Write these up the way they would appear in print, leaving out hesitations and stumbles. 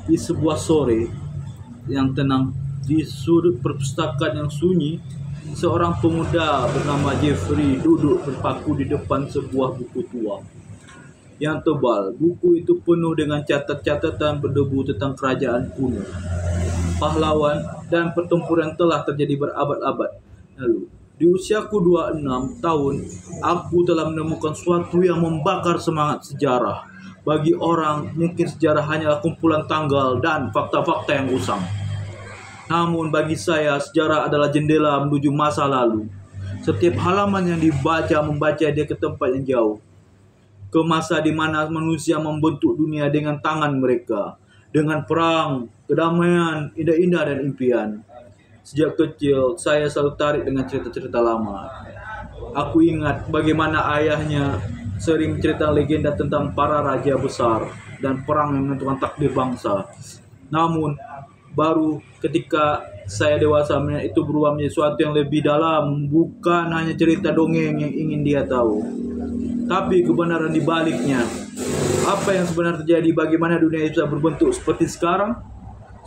Di sebuah sore yang tenang di sudut perpustakaan yang sunyi, seorang pemuda bernama Jeffrey duduk berpaku di depan sebuah buku tua yang tebal. Buku itu penuh dengan catatan berdebu tentang kerajaan kuno, pahlawan, dan pertempuran yang telah terjadi berabad-abad lalu. Di usiaku 26 tahun, aku telah menemukan sesuatu yang membakar semangat sejarah. Bagi orang, mungkin sejarah hanyalah kumpulan tanggal dan fakta-fakta yang usang. Namun bagi saya, sejarah adalah jendela menuju masa lalu. Setiap halaman yang dibaca membaca dia ke tempat yang jauh, ke masa di mana manusia membentuk dunia dengan tangan mereka, dengan perang, kedamaian, indah-indah dan impian. Sejak kecil, saya selalu tarik dengan cerita-cerita lama. Aku ingat bagaimana ayahnya sering menceritakan legenda tentang para raja besar dan perang yang menentukan takdir bangsa. Namun, baru ketika saya dewasa melihat itu berubah menjadi sesuatu yang lebih dalam, bukan hanya cerita dongeng yang ingin dia tahu, tapi kebenaran di baliknya. Apa yang sebenarnya terjadi, bagaimana dunia bisa berbentuk seperti sekarang.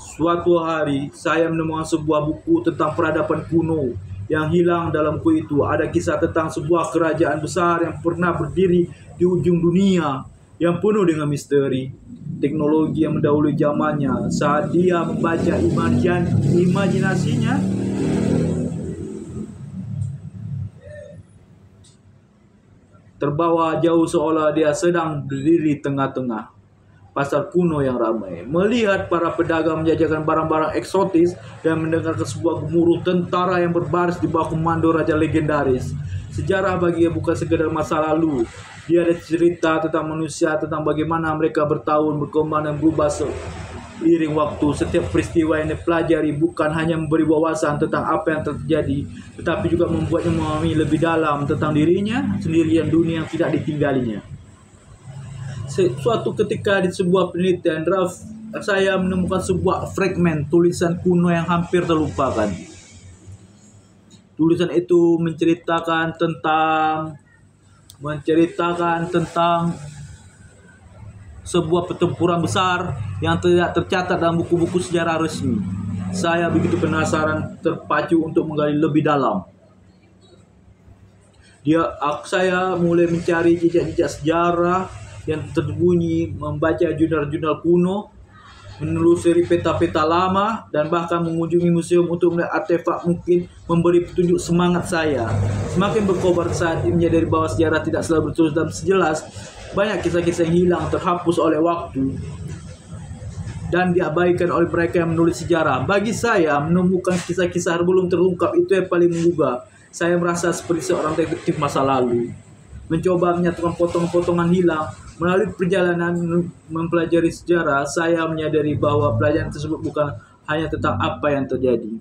Suatu hari, saya menemukan sebuah buku tentang peradaban kuno. Yang hilang dalam buku itu ada kisah tentang sebuah kerajaan besar yang pernah berdiri di ujung dunia, yang penuh dengan misteri, teknologi yang mendahului zamannya. Saat dia membaca imajinasinya, terbawa jauh seolah dia sedang berdiri di tengah-tengah pasar kuno yang ramai, melihat para pedagang menjajakan barang-barang eksotis dan mendengarkan sebuah gemuruh tentara yang berbaris di bawah komando raja legendaris. Sejarah baginya bukan sekedar masa lalu. Dia ada cerita tentang manusia, tentang bagaimana mereka bertahun berkembang dan berubah seiring waktu. Setiap peristiwa yang dipelajari bukan hanya memberi wawasan tentang apa yang terjadi, tetapi juga membuatnya memahami lebih dalam tentang dirinya sendiri dan dunia yang tidak ditinggalinya. Suatu ketika di sebuah penelitian draft, saya menemukan sebuah fragmen tulisan kuno yang hampir terlupakan. Tulisan itu menceritakan tentang sebuah pertempuran besar yang tidak tercatat dalam buku-buku sejarah resmi. Saya begitu penasaran, terpacu untuk menggali lebih dalam. Saya mulai mencari jejak-jejak sejarah yang tersembunyi, membaca jurnal-jurnal kuno, menelusuri peta-peta lama, dan bahkan mengunjungi museum untuk melihat artefak mungkin memberi petunjuk semangat saya. Semakin berkobar saat menyadari bahwa sejarah tidak selalu bertulis dalam sejelas. Banyak kisah-kisah yang hilang, terhapus oleh waktu, dan diabaikan oleh mereka yang menulis sejarah. Bagi saya, menemukan kisah-kisah belum terungkap itu yang paling menggugah. Saya merasa seperti seorang detektif masa lalu, mencoba menyatukan potongan-potongan hilang. Melalui perjalanan mempelajari sejarah, saya menyadari bahwa pelajaran tersebut bukan hanya tentang apa yang terjadi,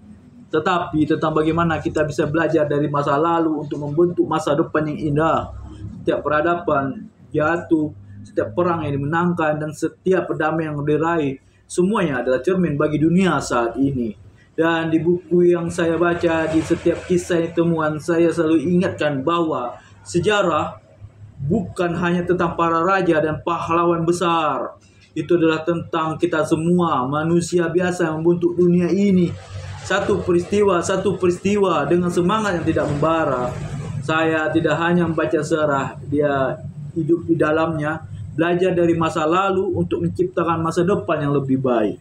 tetapi tentang bagaimana kita bisa belajar dari masa lalu untuk membentuk masa depan yang indah. Setiap peradaban jatuh, setiap perang yang dimenangkan, dan setiap perdamaian yang diraih, semuanya adalah cermin bagi dunia saat ini. Dan di buku yang saya baca, di setiap kisah temuan, saya selalu ingatkan bahwa sejarah bukan hanya tentang para raja dan pahlawan besar. Itu adalah tentang kita semua, manusia biasa yang membentuk dunia ini. Satu peristiwa dengan semangat yang tidak membara. Saya tidak hanya membaca sejarah, dia hidup di dalamnya, belajar dari masa lalu untuk menciptakan masa depan yang lebih baik.